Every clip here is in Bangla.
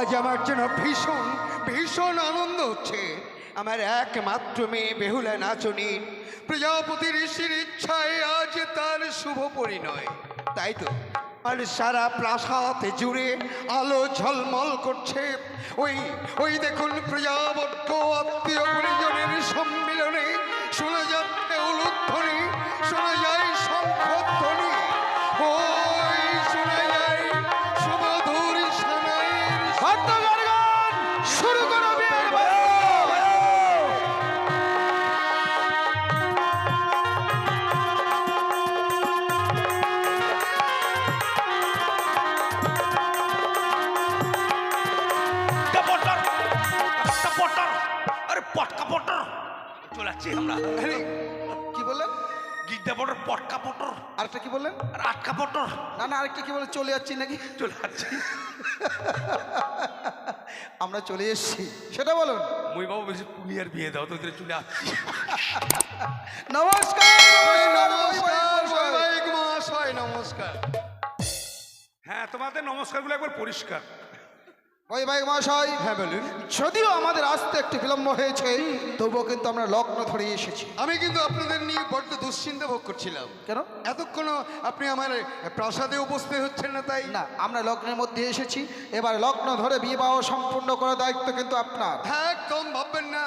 আজ আমার জন্য ভীষণ ভীষণ আনন্দ হচ্ছে। আমার একমাত্র মেয়ে বেহুলা নাচনীর প্রজাপতি ঋষির ইচ্ছায় আজ তার শুভ পরিণয়। তাই তো আর সারা প্রাসাদ জুড়ে আলো ঝলমল করছে। ওই ওই দেখুন প্রজাবর্গ আত্মীয় পরিজনের সম্মিলনে শোনা যাচ্ছে উলুধ্বনি, শোনা যায় শঙ্খধ্বনি, ওই শোনা যায় সুমধুর সানাইয়ের গান। শুরু করো আমরা কি বললেন? গিদ্দা পটর, পটকা পটর, আরেকটা কি বললেন? আর আটকা পটর। না না, আরেকটা কি বলে? চলে যাচ্ছি নাকি? চলে যাচ্ছি। আমরা চলে এসেছি সেটা বলুন। মই বাবু বেশি পুনিয়ার বিয়ে দাও তো, চলে যাচ্ছি। নমস্কার নমস্কার বৈবাহিক মহাশয়, নমস্কার। হ্যাঁ, তোমাদের নমস্কারগুলো একবার পরিষ্কার। বৈবাহিক মহাশয়, হ্যাঁ বলুন। যদিও আমাদের আসতে একটু বিলম্ব হয়েছে, তবুও কিন্তু আমরা লগ্ন ধরে এসেছি। আমি কিন্তু আপনাদের নিয়ে বড্ড দুশ্চিন্তা ভোগ করছিলাম। কেন? এতক্ষণ আপনি আমার প্রাসাদে উপস্থিত হচ্ছেন না, তাই না, আমরা লগ্নের মধ্যে এসেছি। এবার লগ্ন ধরে বিবাহ সম্পূর্ণ করার দায়িত্ব কিন্তু আপনার। হ্যাঁ, একদম ভাববেন না।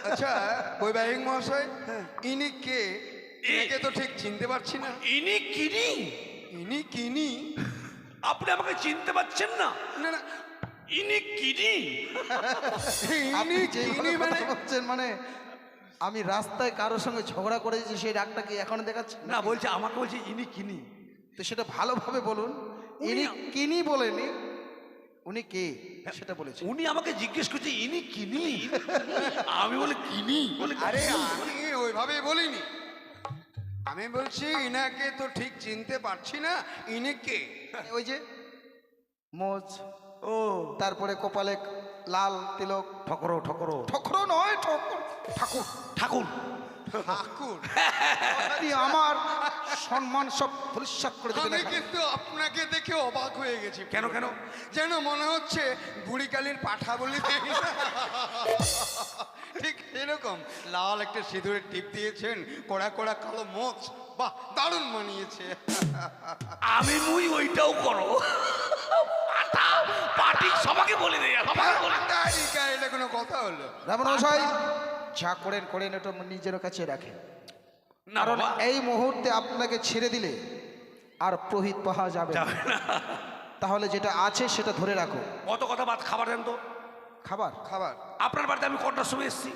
আচ্ছা বৈবাহিক মহাশয়, ইনি কে? একে তো ঠিক চিনতে পারছি না। ইনি কিনি? ইনি কিনি? আপনি আমাকে চিনতে পারছেন না? না না, ইনি কিনি? আপনি ইনি যেভাবে কিনি মানে? কথা বলছেন, মানে আমি রাস্তায় কারোর সঙ্গে ঝগড়া করেছি সেই রাগটা কি এখন দেখাচ্ছে? না, বলছে আমাকে, বলছে ইনি কিনি। তো সেটা ভালোভাবে বলুন। ইনি উনি- কিনি বলেনি, উনি কে সেটা বলেছি। উনি আমাকে জিজ্ঞেস করছে ইনি কিনি? আমি বলে কিনি বলে। আরে আমি ওইভাবে বলিনি। আমি বলছি ইনাকে তো ঠিক চিনতে পারছি না, ইনি কে? ওই যে মোজ, ও তারপরে কপালে লাল তিলক। ঠকরো ঠকরো। ঠকুর নয়, ঠাকুর। ঠাকুর। ঠাকুর। আপনি আমার সম্মান সব ধূলিসাৎ করে দেবেন আমি এখানে। কিন্তু আপনাকে দেখে অবাক হয়ে গেছি। কেন কেন? যেন মনে হচ্ছে বুড়িকালীর পাঠা বলি ঠিক এরকম লাল একটা সিঁদুরের টিপ দিয়েছেন, কড়া কড়া কালো মোচ, বাহ দারুণ মানিয়েছে। আমি মুই ওইটাও করো। পার্টি সবাইকে বলে দেয়, সবাইকে বলে। এটা কোনো কথা হলো? রামন মশাই, যা করেন করেন, এটা নিজের কাছে রাখেন। না কারণ বাবা, এই মুহূর্তে আপনাকে ছেড়ে দিলে আর প্রহিত পাওয়া যাবে না। যাবে না। তাহলে যেটা আছে সেটা ধরে রাখো। কত কথা বাদ, খাবার দেন তো। খাবার খাবার আপনার বাড়িতে আমি কটার সময় এসেছি?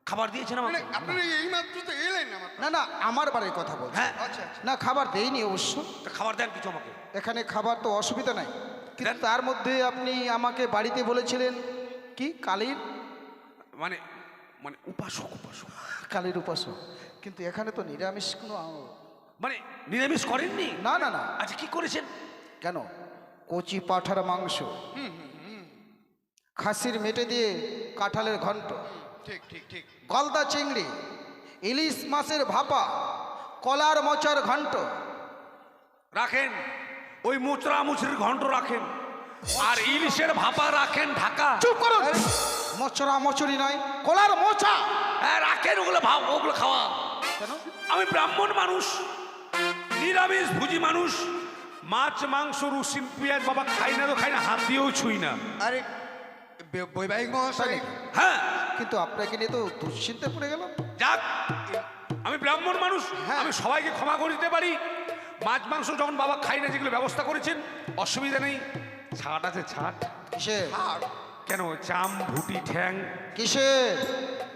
খাবার দিয়েছেন আমাকে? আপনারা এই মাত্র তো এলেন আমার। না না, আমার বাড়ির কথা বলছি। হ্যাঁ, আচ্ছা আচ্ছা। না, খাবার দেইনি অবশ্য। তা খাবার দেন কিছু আমাকে। এখানে খাবার তো অসুবিধা নাই, কিন্তু দেন। তার মধ্যে আপনি আমাকে বাড়িতে বলেছিলেন কি কালীর মানে মানে উপাসক উপাসক কালীর উপাসক, কিন্তু এখানে তো নিরামিষ কোনো মানে নিরামিষ করেননি? না না না। আচ্ছা কি করেছেন? কেন? কচি পাঠার মাংস, খাসির মেটে দিয়ে কাঁঠালের ঘন্ট, ঠিক ঠিক ঠিক। গলদা চিংড়ি, ইলিশ মাছের ভাপা, কলার মোচার ঘন্ট। রাখেন ওই মুচড়া মুচড়ির ঘন্ট রাখেন, আর ইলিশের ভাপা রাখেন ঢাকা। চুপ করুন! মোচরা মোচড়ি নয়, কলার মোচা। হ্যাঁ রাখেন, ওগুলো ভাব, ওগুলো খাওয়া। কেন? আমি ব্রাহ্মণ মানুষ, নিরামিষ ভুজি মানুষ, মাছ মাংস রসুন পেঁয়াজ বাবা খাই না, তো খাই না, হাত দিয়েও ছুঁই না। আরে বৈবাহিক মহাশয়, হ্যাঁ, হ্যাঁ কিন্তু আপনাকে নিয়ে তো দুশ্চিন্তা পড়ে গেল। যাক, আমি ব্রাহ্মণ মানুষ, হ্যাঁ। আমি সবাইকে ক্ষমা করে দিতে পারি। মাছ মাংস যখন বাবা খাই না, যেগুলো ব্যবস্থা করেছেন অসুবিধা নেই। ছাট আছে, ছাট। কিসে? আর কেন? চাম, ভুটি, ঠ্যাং, কিসে?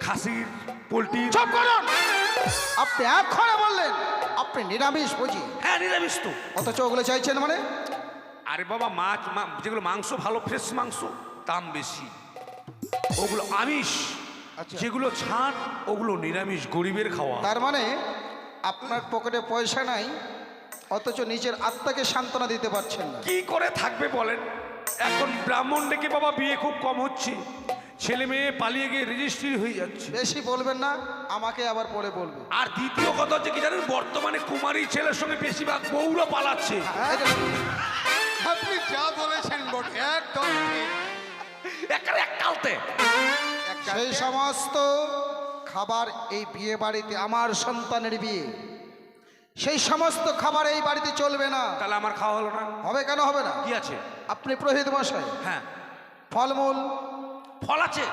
খাসির, পোলট্রি। চুপ করুন! আপনি এক্ষণে বললেন আপনি নিরামিষ বুঝি, হ্যাঁ নিরামিষ তো। অথচ ওগুলো চাইছেন মানে? আরে বাবা, মাছ যেগুলো মাংস ভালো ফ্রেশ মাংস, দাম বেশি, ওগুলো আমিষ। আচ্ছা। যেগুলো ছাট ওগুলো নিরামিষ, গরিবের খাওয়া। তার মানে আপনার পকেটে পয়সা নাই, অথচ নিজের আত্মাকে সান্ত্বনা দিতে পারছেন না। কি করে থাকবে বলেন? এখন ব্রাহ্মণ ডেকে বাবা বিয়ে খুব কম হচ্ছে, ছেলে মেয়ে পালিয়ে গিয়ে রেজিস্ট্রি হয়ে যাচ্ছে। বেশি বলবেন না, আমাকে আবার পরে বলবে। আর দ্বিতীয় কথা হচ্ছে কি জানেন, বর্তমানে কুমারী ছেলের সঙ্গে বেশিরভাগ বউরা পালাচ্ছে। এই যে, আপনি যা বলেছেন বটে, একদম ঠিক। একেবারে এককালতে সেই সমস্ত খাবার এই বিয়ে বাড়িতে, আমার সন্তানের বিয়ে, সেই সমস্ত খাবার এই বাড়িতে চলবে না। তাহলে আমার খাওয়া হলো না? হবে কেন হবে না? কি আছে? আপনি পুরোহিত মশাই, হ্যাঁ, ফলমূল, ফল আছে,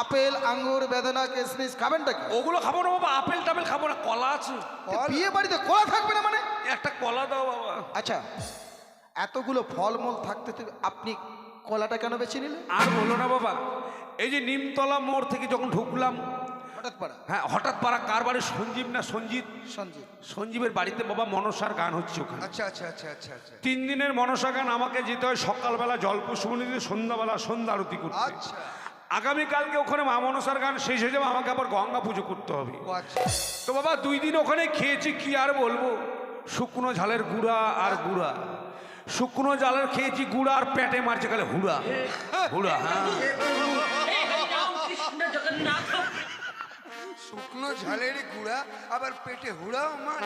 আপেল, আঙ্গুর, বেদানা, কিশমিশ খাবেনটা কি? ওগুলো খাবো না বাবা। আপেল টাপেল খাবো না, কলা আছে। বিয়ে বাড়িতে কলা থাকবে না মানে? একটা কলা দাও বাবা। আচ্ছা, এতগুলো ফলমূল থাকতে তো আপনি কলাটা কেন বেছে নিলেন? আর বলো না বাবা, এই যে নিমতলা মোড় থেকে যখন ঢুকলাম, হঠাৎ পারা হ্যাঁ হঠাৎ পাড়া কার বাড়ি, সঞ্জীব না সঞ্জিত, সঞ্জীব, সঞ্জীবের বাড়িতে বাবা মনসার গান হচ্ছে ওখানে। আচ্ছা আচ্ছা আচ্ছা আচ্ছা আচ্ছা 3 দিনের মনসা গান। আমাকে যেতে হয় সকালবেলা জলপুষ্পণী দিতে, সন্ধ্যাবেলা সন্ধ্যা আরতি করতে। আচ্ছা আগামীকালকে ওখানে মা মনসার গান শেষ হয়ে যাবে, আমাকে আবার গঙ্গা পুজো করতে হবে। ও আচ্ছা। তো বাবা 2 দিন ওখানে খেয়েছি, কি আর বলবো, শুকনো ঝালের গুঁড়া আর গুঁড়া। শুকনো ঝালের খেয়েছি গুঁড়া, আর পেটে মারছে গেলে হুড়া হুড়া। হ্যাঁ, শুকনো ঝালের গুঁড়া আবার পেটে হুড়াও মানে?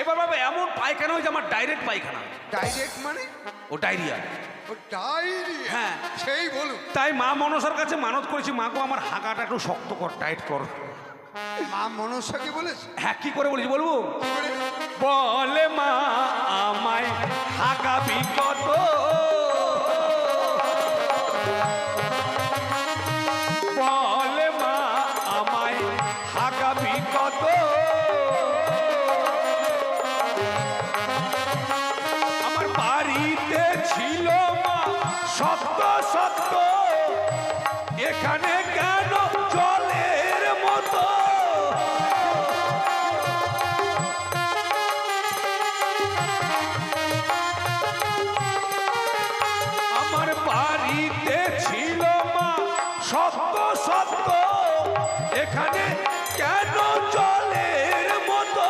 এবার বাবা এমন পায়খানা হয়েছে আমার, ডাইরেক্ট পায়খানা। ডাইরেক্ট মানে? ও ডায়রিয়া। ও ডায়রিয়া? হ্যাঁ। সেই বলুন। তাই মা মনসার কাছে মানত করেছি, মা গো আমার হাঁকাটা একটু শক্ত কর, টাইট কর। মা মনসাকে বলেছে? হ্যাঁ, কি করে বলেছি বলবো? কি করে? বলে মা আমায় হাঁকাবি কত, বলে মা আমায় হাঁকাবি কত, আমার বাড়িতে ছিল মা সত্য সত্য, এখানে কেন জলের মতো। আমার বাড়িতে ছিল মা সত্য সত্য, এখানে কেন জলের মতো।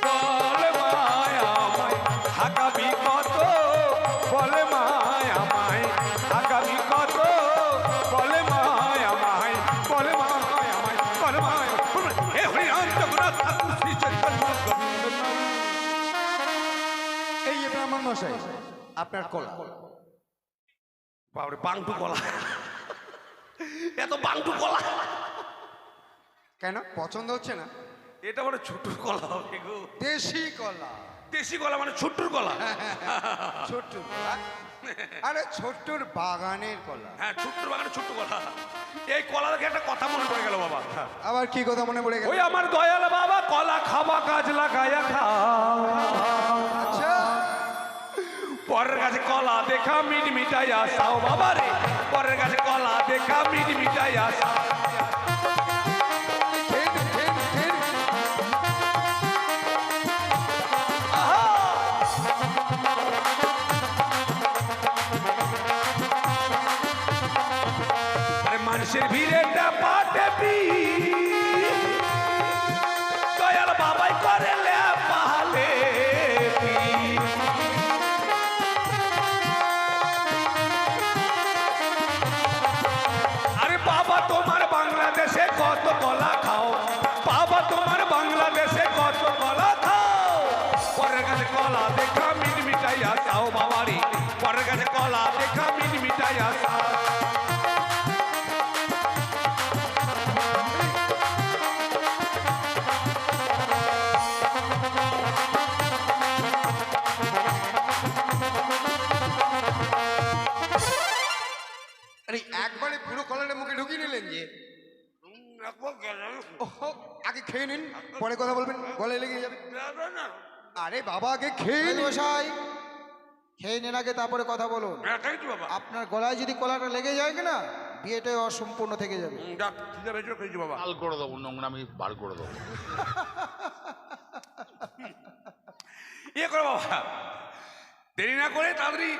বলে মায় আমায় হাঁকাবি কত, বলে মায় আমায় হাঁকাবি কত, বলে মায় আমায়, বলে মায় আমায়, বলে মায়। হে হরিরাম জগন্নাথ ঠাকুর শ্রী চৈতন্য গোবিন্দ। এই যে ব্রাহ্মণ মশাই, আপনার কলা। বাবরে, বাংটু কলা, এত বাংটু কলা কেন পছন্দ হচ্ছে না? এটা মানে ছোট্টুর কলা হবে গো। দেশি কলা। দেশি কলা মানে ছোট্টুর কলা। ছোট্টুর কলা? আরে ছোট্টুর বাগানের কলা। হ্যাঁ, ছোট্টুর বাগানে ছোট্ট কলা। এই কলা দেখে একটা কথা মনে পড়ে গেল বাবা। আবার কি কথা মনে পড়ে গেল? ওই আমার দয়াল বাবা কলা খাবা কাজ লাগাইয়া খাও, আচ্ছা, পরের কাছে কলা দেখা মিট মিটাই আসাও বাবা রে, পরের কাছে কলা দেখা মিট মিটাই আসা। খেন, খেন, খেন। আরে মানুষের ভিড়ে পাটে পি, দয়াল বাবাই করে পাহালে পি। আরে বাবা তোমার বাংলাদেশে কত কলা খাও, বাবা তোমার বাংলাদেশে কত কলা খাও, পরের কাছে কলা দেখা মিট মিটাই আসাও বাবা রে, পরের কাছে কলা দেখা মিট মিটাই আসা। আরে একবারে পুরো কলাটা মুখে ঢুকিয়ে নিলেন যে? ওহো, আগে খেয়ে নিন, পরে কথা বলবেন, গলায় লেগে যাবে। আরে বাবা আগে খেয়ে পুরোহিত নিন। মশাই, খেয়ে নিন আগে, তারপরে কথা বলুন। বাবা আপনার গলায় যদি কলাটা লেগে যায় কিনা, বিয়েটাই অসম্পূর্ণ থেকে যাবে। বাবা বাল করে দেবো, নোংরামি বার করে দেবো। ইয়ে করো বাবা, দেরি না করে তাড়াতাড়ি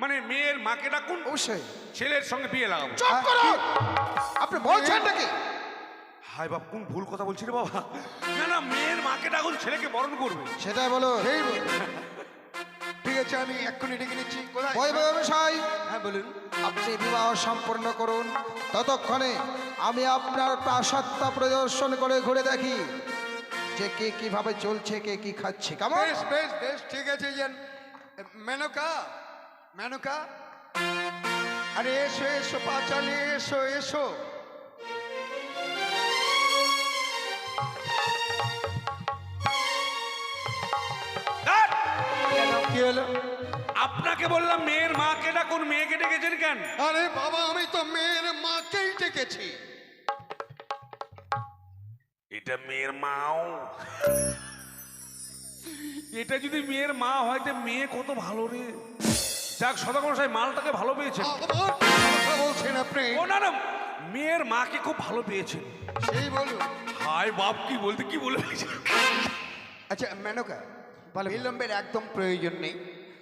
মানে মেয়ের মাকে ডাকুন, অবশ্যই। ছেলের সঙ্গে বিয়ে লাগাবো। চুপ করুন! আপনি বলছেন নাকি? হাই বাপ, কোন ভুল কথা বলছি রে বাবা। না না, মেয়ের মাকে ডাকুন, ছেলেকে বরণ করবে। সেটাই বলো। এই বলুন। ঠিক আছে, আমি এক্ষুনি ডেকে নিচ্ছি। কোথায়? মশাই, হ্যাঁ বলুন। আপনি বিবাহ সম্পন্ন করুন, ততক্ষণে আমি আপনার প্রাসাদটা পরিদর্শন করে ঘুরে দেখি যে কে কিভাবে চলছে, কে কি খাচ্ছে। কেমন? বেশ বেশ বেশ ঠিক আছে যান। মেনকা, মেনকা, আরে এসো এসো পাঁচালি, এসো এসো। ধ্যাৎ! কি হলো? আপনাকে বললাম মেয়ের মাকে ডাকুন, মেয়েকে ডেকেছেন কেন? আরে বাবা, আমি তো মেয়ের মাকেই ডেকেছি। এটা মেয়ের মাও। এটা যদি মেয়ের মা হয় তো মেয়ে কত ভালো রে। যাক, সদাগর মালটাকে ভালো পেয়েছেন। আবার কি কথা বলছেন আপনি? ও না না, মেয়ের মাকে খুব ভালো পেয়েছেন। সেই বলুন। হাই বাপ, কি বলতে কি বলে আচ্ছা মেনকা, বিলম্বের একদম প্রয়োজন নেই,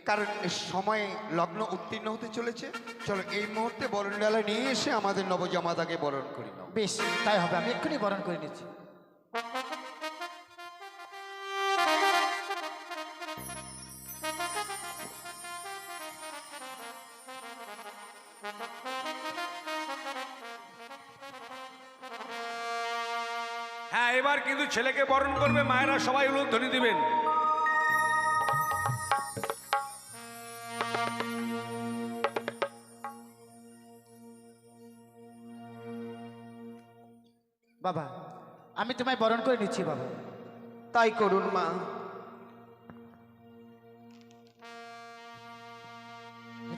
কারণ সময়ে লগ্ন উত্তীর্ণ হতে চলেছে। চলো এই মুহূর্তে বরণ ডালা নিয়ে এসে আমাদের নবজামাতাকে বরণ করি নাও। বেশ, তাই হবে। আমি এক্ষুনি বরণ করে নিচ্ছি। হ্যাঁ, এবার কিন্তু ছেলেকে বরণ করবে, মায়েরা সবাই উলুধ্বনি দিবেন। বাবা, আমি তোমায় বরণ করে নিচ্ছি বাবা। তাই করুন মা।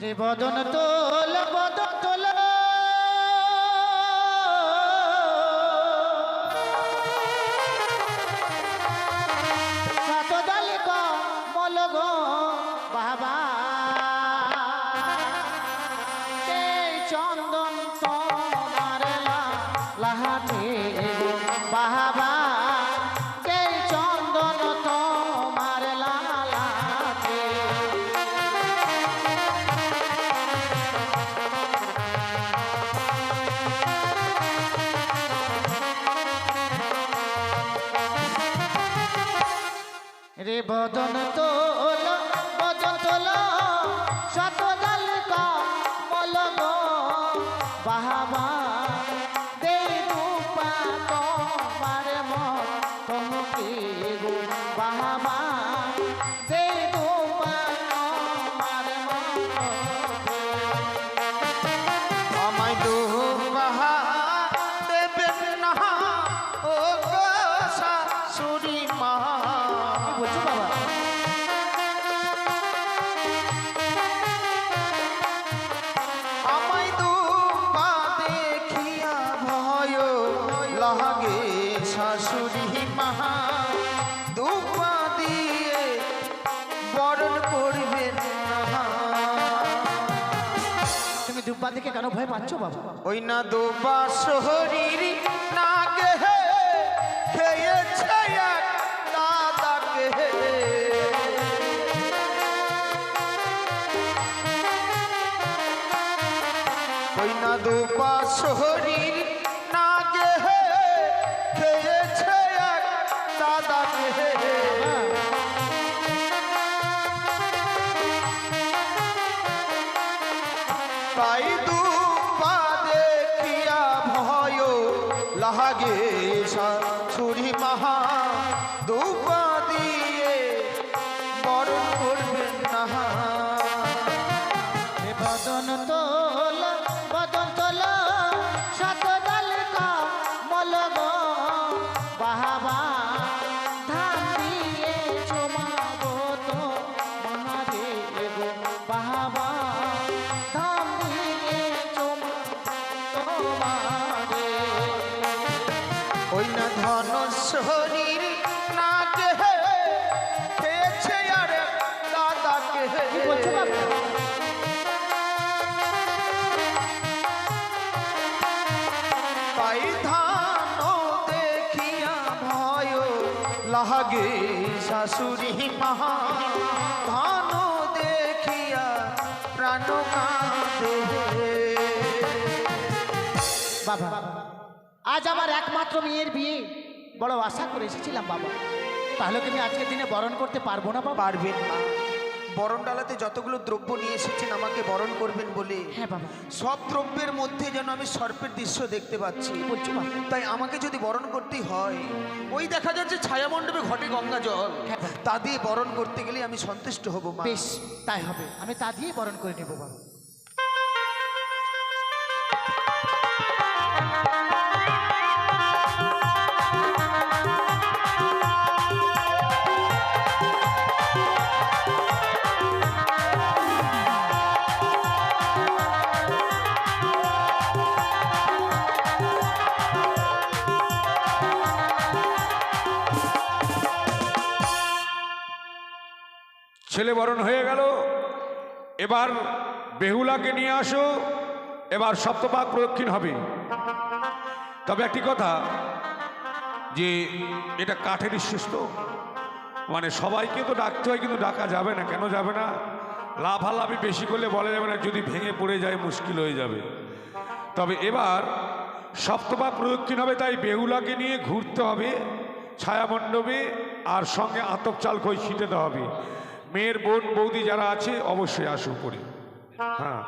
রে বদন তোল, বদন তোল, সাতদালি কমল গো বাবা, এই চন্দন তোমার লাহাতে গো বাবা, এই চন্দন তোমার লালাতে। রে বদন তোল, বদন তোল, শতদল কমল গো বাবা, দেই রূপা তোমার মত তোমাকে গো বাবা, দেই রূপা তোমার মত। আমায় দুবাহা দেবেন না ও গো শাশুড়ি মা। বলছো বাবা? আমায় দুপা দেখিয়া ভয় লাগে শাশুড়ি মা, দুপা দিয়ে বরণ করবেন না। তুমি দুপা দেখে কেন ভয় পাচ্ছ বাবা? ওই না দুপা শরীর না গে খেয়েছে এক দাদাকে, ওই না দুপা শরীর না গে খেয়েছে এক দাদাকে। তাই দুপা দেখিয়া ভয় লাগে শাশুড়ি মহা, দুপা দিয়ে বরণ করবেন না। বদন তোল, বদন তোল, শতদল কমল গো বাবা, ধান দিয়ে চুমাবো তো মহাদেব গো বাবা, ধান দিয়ে চুমাবো তোমারে। ওই না ধন শরীর না গে খেয়েছে আর দাদাকে। কি বলছো বাবা? তাই ধান দেখিয়া ভয় লাগে শাশুড়ি মহা, ধান দেখিয়া প্রাণ কাঁদে। বাবা, আজ আমার একমাত্র মেয়ের বিয়ে, বড় আশা করে এসেছিলাম বাবা, তাহলে তুমি আজকের দিনে বরণ করতে পারবো না বাবা? পারবেন মা, বরণ ডালাতে যতগুলো দ্রব্য নিয়ে এসেছেন আমাকে বরণ করবেন বলে, হ্যাঁ বাবা। সব দ্রব্যের মধ্যে যেন আমি সর্পের দৃশ্য দেখতে পাচ্ছি। বলছো বাবা? তাই আমাকে যদি বরণ করতেই হয়, ওই দেখা যাচ্ছে ছায়ামণ্ডপে ঘটে গঙ্গা জল, হ্যাঁ বাবা। তা দিয়ে বরণ করতে গেলে আমি সন্তুষ্ট হব মা। বেশ, তাই হবে, আমি তা দিয়েই বরণ করে নেবো বাবা। ছেলে বরণ হয়ে গেল, এবার বেহুলাকে নিয়ে আসো, এবার সপ্তপাক প্রদক্ষিণ হবে। তবে একটি কথা, যে এটা কাঠের ইস্যুস তো, মানে সবাইকে তো ডাকতে হয়, কিন্তু ডাকা যাবে না। কেন যাবে না? লাফালাফি বেশি করলে বলা যাবে না, যদি ভেঙে পড়ে যায় মুশকিল হয়ে যাবে। তবে এবার সপ্তপাক প্রদক্ষিণ হবে, তাই বেহুলাকে নিয়ে ঘুরতে হবে ছায়ামণ্ডপে, আর সঙ্গে আতপ চাল খই ছিটাতে হবে। মেয়ের বোন বৌদি যারা আছে অবশ্যই আসো করে। হ্যাঁ,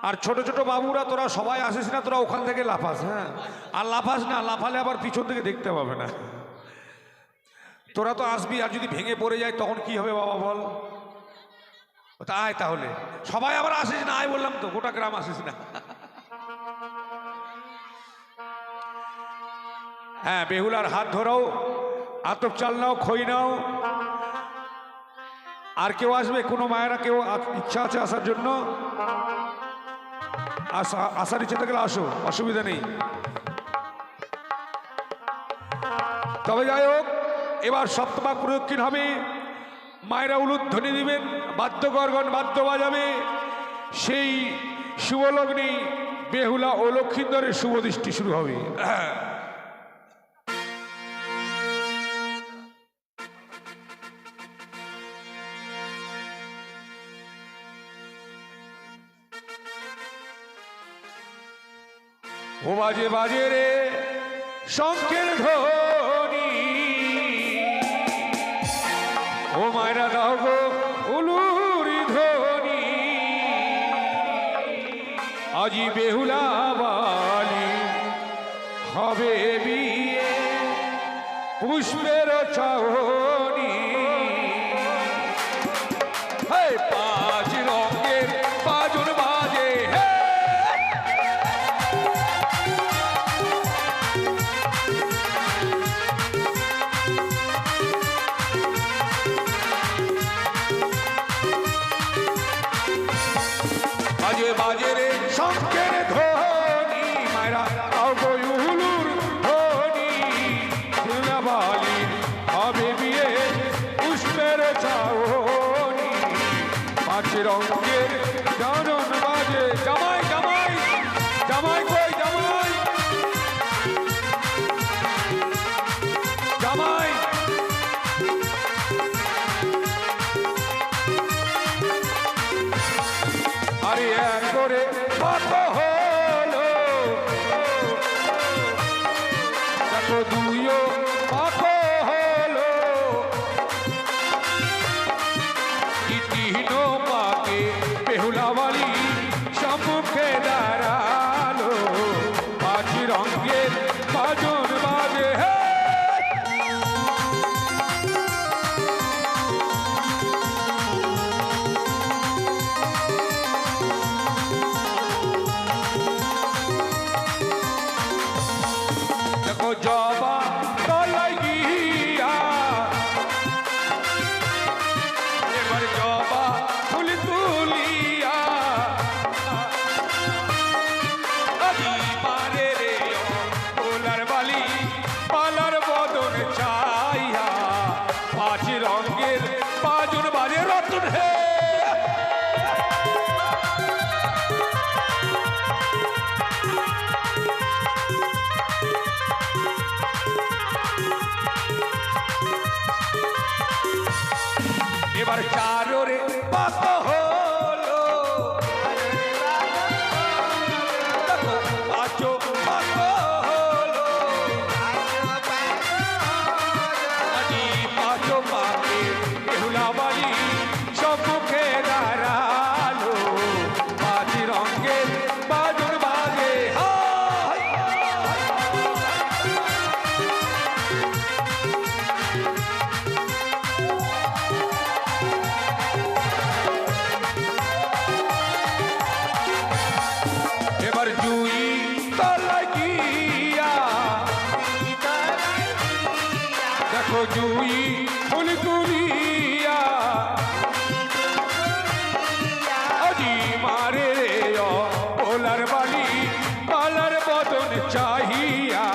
আর ছোট ছোট বাবুরা তোরা সবাই আসিস না, তোরা ওখান থেকে লাফাস। হ্যাঁ, আর লাফাস না, লাফালে আবার পিছন থেকে দেখতে পাবে না। তোরা তো আসবি, আর যদি ভেঙে পড়ে যায় তখন কি হবে বাবা বল? আয় তাহলে, সবাই আবার আসিস না, আয় বললাম তো, গোটা গ্রাম আসিস না। হ্যাঁ, বেহুলার হাত ধরাও, আতপ চাল নাও, খই নাও। আর কেউ আসবে? কোনো মায়েরা কেউ ইচ্ছা আছে আসার জন্য? আসার ইচ্ছা থাকলে আসো, অসুবিধা নেই। তবে যাই হোক, এবার সপ্তপাক প্রদক্ষিণ হবে। মায়েরা উলুধ্বনি দিবেন, বাদ্যগর্গণ বাদ্য বাজাবে। সেই শুভলগ্নে বেহুলা ও লক্ষিন্দরের শুভ দৃষ্টি শুরু হবে। ও বাজে বাজে রে শঙ্খের ধ্বনি, ও মায়েরা দাও গো উলুরি ধ্বনি। আজি বেহুলা বালি হবে বিয়ে, পুষ্পের চাহনি। পাঁচ রঙের বাজন বাজে, বাজে বাজে রে শঙ্খের ধ্বনি, মায়েরা দাও গো উলুর ধ্বনি। বেহুলা বালি হবে বিয়ে, পুষ্পের চাহনি। পাঁচ রঙের বাজন বাজে, জামাই জামাই জামাই কই জামাই, জামাই আরে এক করে কত হলো, দেখো দুইও কত হলো। তিন পাকে বেহুলা বালি সম্মুখে দাঁড়ালো, পাঁচ রঙের বাজন বাজে। দেখো জবা তলায় গিয়া, এবার জবা ফুল তুলিয়া। পারে রে তোলার বালি পালার বদন চাইয়া, পাঁচ রঙের বাজন বাজে রতন হে। এবার চারোরে পাক হলো, পাঁচো পাক হলো। পাঁচো পাকে বেহুলা বালি সব এবার জুই তলায় গিয়া দেখো জুই ফুল তুলিয়া আজি মারে রে ওলার বালি পালার বদন চাহিয়া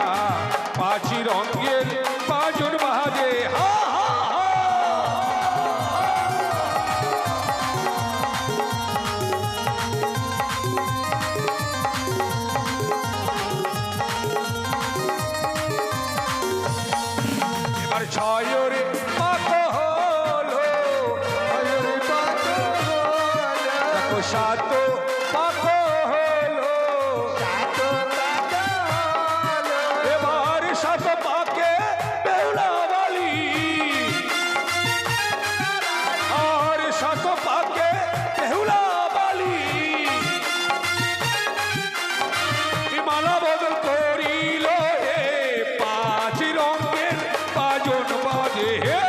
পাঁচি রঙের বাজন বাজে হা হা হা। এবার ছয়রে পাক হলো ছয়রে পাক হলো দেখো সাত পাক হলো সাত পাক হলো এবার সাত পাকে বেহুলা বালি আর সাত পাকে বেহুলা বালি মালা বদল করিল হে পাঁচ রঙের বাজন বাজে হে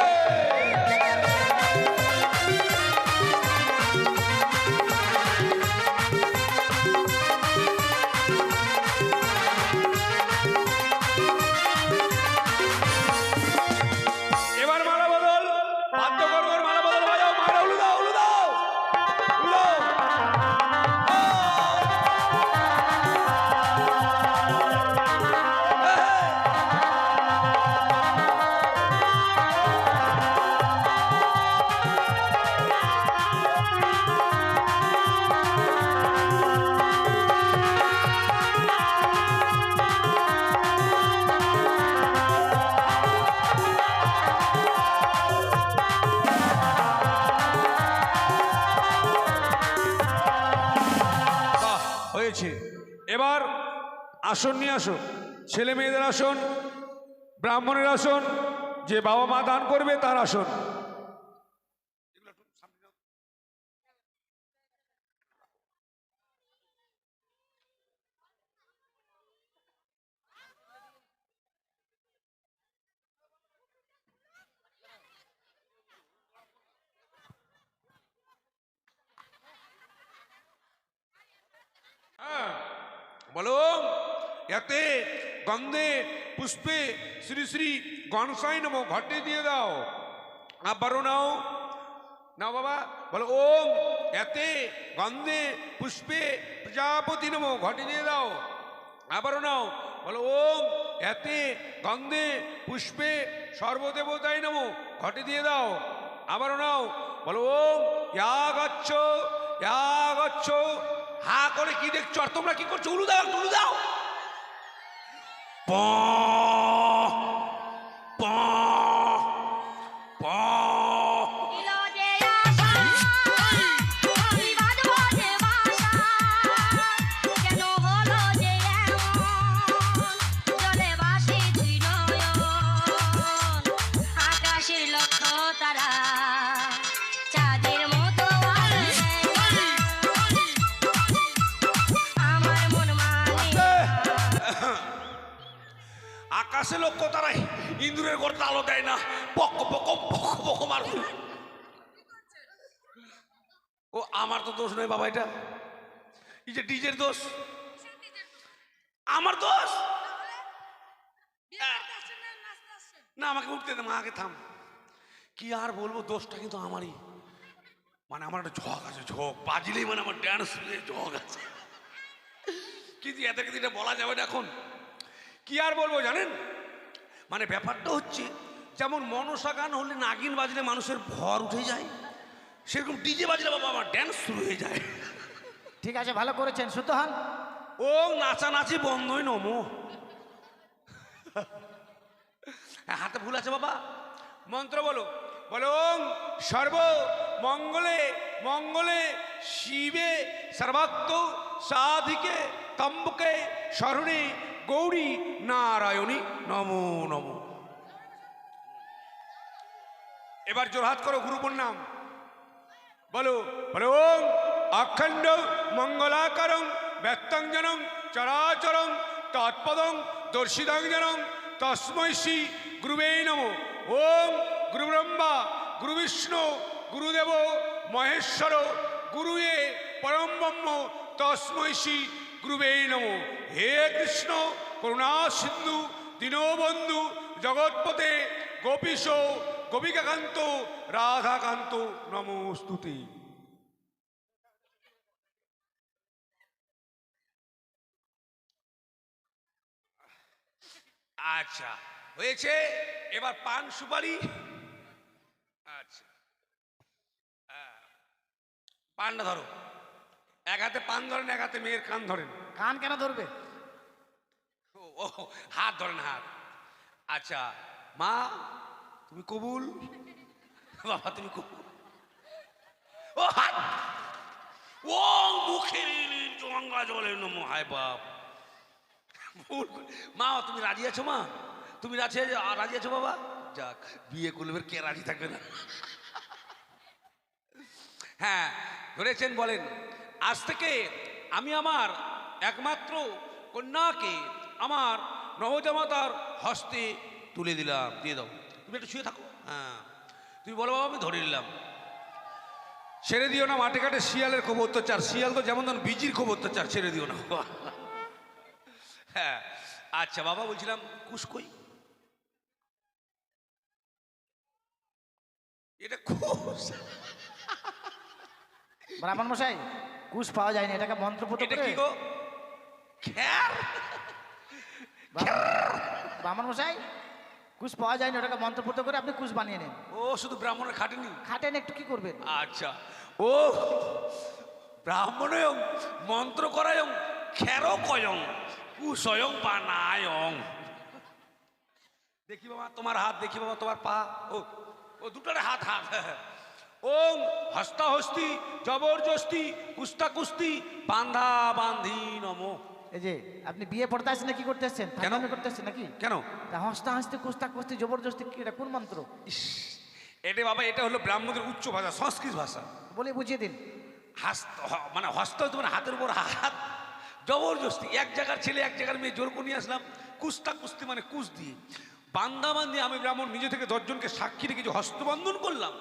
এবার মালা বদল বাদ্যকর্মর মালা বদল বাজাও মালা উলু দাও উলু দাও উলু দাও। বাহ, হয়েছে। এবার আসন নিয়ে আসো, ছেলে মেয়েদের আসন, ব্রাহ্মণের আসন, যে বাবা মা দান করবে তার আসন। হ্যাঁ, বলো এতে গন্ধে পুষ্পে শ্রী শ্রী গণসাই নমো ঘটে দিয়ে দাও। আবারও নাও নাও বাবা, বলো ওম এতে গন্ধে পুষ্পে প্রজাপতি নমো ঘটে দিয়ে দাও। আবারও নাও, বলো ওম এতে গন্ধে পুষ্পে সর্বদেবতাই নমো ঘটে দিয়ে দাও। আবারও নাও, বলো ওম গচ্ছ গচ্ছ। হা করে কি দেখছো আর তোমরা কি করছো? উলু দাও, উলু দাও। প প প আকাশে লক্ষ্য তারাই ইন্দুরের গড়তে আলো দেয় না, পক পক পক পক মার। ও আমার তো দোষ নয় বাবা, এটা এই যে ডিজের দোষ, আমার দোষ না। আমাকে উঠতে দে মা, আগে থাম। কি আর বলবো, দোষটা কিন্তু আমারই। মানে আমার একটা ঝোঁক আছে, ঝোঁক বাজিলেই মানে আমার ড্যান্স ঝোঁক আছে, কিন্তু এত কিন্তু এটা বলা যাবে না এখন। কি আর বলবো জানেন, মানে ব্যাপারটা হচ্ছে যেমন মনসা গান হলে নাগিন বাজলে মানুষের ভর উঠে যায়, সেরকম ডিজে বাজলে বাবা আমার ড্যান্স শুরু হয়ে যায়। ঠিক আছে, ভালো করেছেন, শুদ্ধ হন। ও নাচানাচি বন্ধই নমো। হাতে ভুল আছে বাবা, মন্ত্র বলো, বলো ওং সর্ব মঙ্গলে মঙ্গলে শিবে সর্বাত্ম সাধিকে তম্বকে শরণে গৌরী নারায়ণী নমো নমো। এবার জোরহাত করো গুরুপুর নাম বলো, বলো ওং অখণ্ড মঙ্গলাকারং ব্যক্তঞ্জনং চরাচরং তৎপদং দর্শিদঞ্জনং তস্मै শ্রী গুরুবে নমো। ওম গুরু ব্রহ্মা গুরু বিষ্ণু গুরুদেব মহেশ্বর গুরুয়ে পরম ব্রহ্ম তস্मै শ্রী গুরুবে নমো। হে কৃষ্ণ করুণা সিন্ধু দীনবন্ধু জগৎপতে গোপীশ গোপিকাকান্ত রাধাকান্ত নমস্তুতে। আচ্ছা হয়েছে, এবার পান সুপারি। আচ্ছা পানটা ধরো, এক হাতে পান ধরেন, এক হাতে মেয়ের কান ধরেন। কান কেন ধরবে? ও হাত ধরেন, হাত। আচ্ছা মা তুমি কবুল, বাবা তুমি কবুল। ও হাত, ও মুখের গঙ্গা জলের নমঃ। হায় বাপ, মা তুমি রাজি আছো? মা তুমি রাজি আছো? বাবা যাক, বিয়ে করলে কে রাজি থাকবে না? হ্যাঁ ধরেছেন, বলেন আজ থেকে আমি আমার একমাত্র কন্যাকে আমার নবজামাতার হস্তে তুলে দিলাম। দিয়ে দাও, তুমি একটু শুয়ে থাকো। হ্যাঁ তুমি বলো বাবা, আমি ধরে নিলাম। ছেড়ে দিও না মাঠে ঘাটে শিয়ালের খুব অত্যাচার, শিয়াল তো যেমন ধরুন বিজির খুব অত্যাচার, ছেড়ে দিও না। হ্যাঁ আচ্ছা বাবা, বলছিলাম কুসকই এটা কুস, ব্রাহ্মণ মশাই কুশ পাওয়া যায়নি, এটাকে মন্ত্রপুত এটা করে। কি গো? খ্যার? ব্রাহ্মণ মশাই কুশ পাওয়া যায়নি, ওটাকে মন্ত্রপুত করে আপনি কুশ বানিয়ে নেন। ও শুধু ব্রাহ্মণের খাটেনি? খাটেন, একটু কি করবেন? আচ্ছা ও ব্রাহ্মণয়ং মন্ত্র করায়ং খেরো কয়ং কুশয়ং পানায়ং। দেখি বাবা তোমার হাত, দেখি বাবা তোমার পা। ও ও দুটারে হাত, হাত। ওং হস্তাহস্তি জবরদস্তি কুস্তা কুস্তি বান্ধা বান্ধি নমো। এই যে আপনি বিয়ে পড়তে আসছেন না, কি করতে আসছেন? কেন? ফাজলামি করতে আসছেন নাকি? কেন? তা হাসতে হাসতে কুস্তা কুস্তি জবরদস্তি কি, এটা কোন মন্ত্র? ইস, এটা বাবা এটা হলো ব্রাহ্মণদের উচ্চ ভাষা, সংস্কৃত ভাষা। বলে বুঝিয়ে দিন। মানে হস্ত তোমার হাতের উপর হাত, জবরদস্তি। এক জায়গার ছেলে এক জায়গার মেয়ে জোর করে নিয়ে আসলাম, কুস্তা কুস্তি মানে কুস দিয়ে। বান্দা বান্দি আমি ব্রাহ্মণ নিজে থেকে 10 জনকে সাক্ষী রেখে যে হস্তবন্ধন করলাম,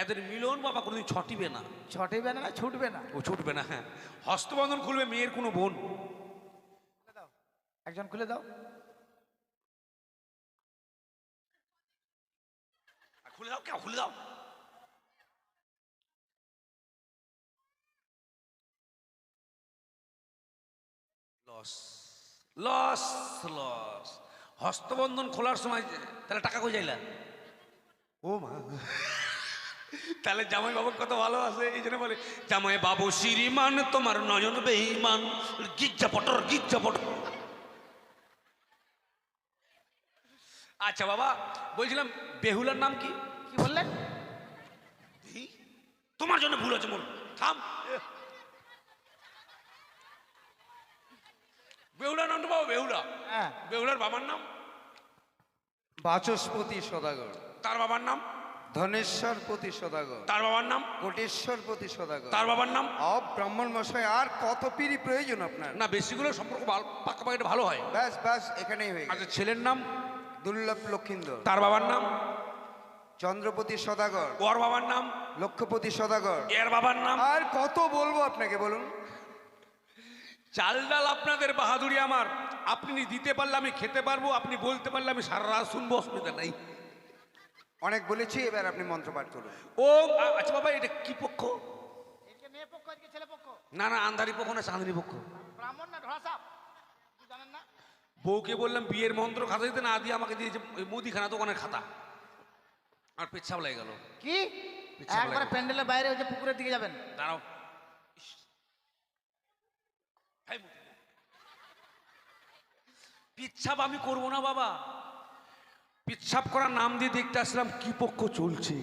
এদের মিলন বাবা কোনোদিন ছটিবে না। ছটেবে না, ছুটবে না। ও ছুটবে না। হ্যাঁ হস্তবন্ধন খুলবে মেয়ের কোনো বোন। একজন খুলে দাও। খুলে দাও, কেউ খুলে দাও। Loss loss loss. হস্তবন্ধন খোলার সময় তাহলে টাকা কই যাইলা? ও মা, তাহলে জামাই বাবুর কত ভালো আছে, এই জন্য বলে জামাই বাবু শ্রীমান তোমার নয়ন বেঈমান, গিজ্জা পটর গিজ্জা পটর। আচ্ছা বাবা বলছিলাম বেহুলার নাম কি? কি বললেন? তোমার জন্য ভুল আছে মোর, থাম। বেহুলার নামটা বাবা বেহুলা। হ্যাঁ, বেহুলার বাবার নাম? বাচস্পতি সদাগর। তার বাবার নাম? ধনেশ্বরপতি সদাগর। তার বাবার নাম? কোটেশ্বরপতি সদাগর। তার বাবার নাম? ব্রাহ্মণ মশাই আর কত পিড়ি প্রয়োজন আপনার? না বেশিগুলো সম্পর্ক পাকাপাকিটা ভালো হয়। ব্যাস ব্যাস, এখানেই হয়ে গেছে। আচ্ছা ছেলের নাম? দুর্লভ লক্ষিন্দর। তার বাবার নাম? চন্দ্রপতি সদাগর। ওর বাবার নাম? লক্ষপতি সদাগর। এর বাবার নাম? আর কত বলবো আপনাকে, বলুন। চাল ডাল আপনাদের বাহাদুরি আমার, আপনি দিতে পারলে আমি খেতে পারবো, আপনি বলতে পারলে আমি সারা রাত শুনবো, অসুবিধা নাই। অনেক বলেছি, এবার আপনি মন্ত্রপাঠ করুন। ও আচ্ছা বাবা এটা কি পক্ষ? এদিকে মেয়ে পক্ষ, এদিকে ছেলে পক্ষ। না না আন্ধারি পক্ষ না চাঁদনি পক্ষ? ব্রাহ্মণ না ঢোড়াসাপ, জানেন না? বউকে বললাম বিয়ের মন্ত্র খাতা দিতে, না দিয়ে আমাকে দিয়েছে ওই মুদিখানা দোকানের খাতা। আর পেচ্ছাপ লেগে গেল। কি? পিচ্ছা বলে একবার গেল। প্যান্ডেলের বাইরে ওই যে পুকুরের দিকে যাবেন। দাঁড়াও। ইস। এই মুদি। পিচ্ছাপ আমি করবো না বাবা, পিচ্ছাপ করার নাম দিয়ে দেখতে আসলাম কি পক্ষ চলছে।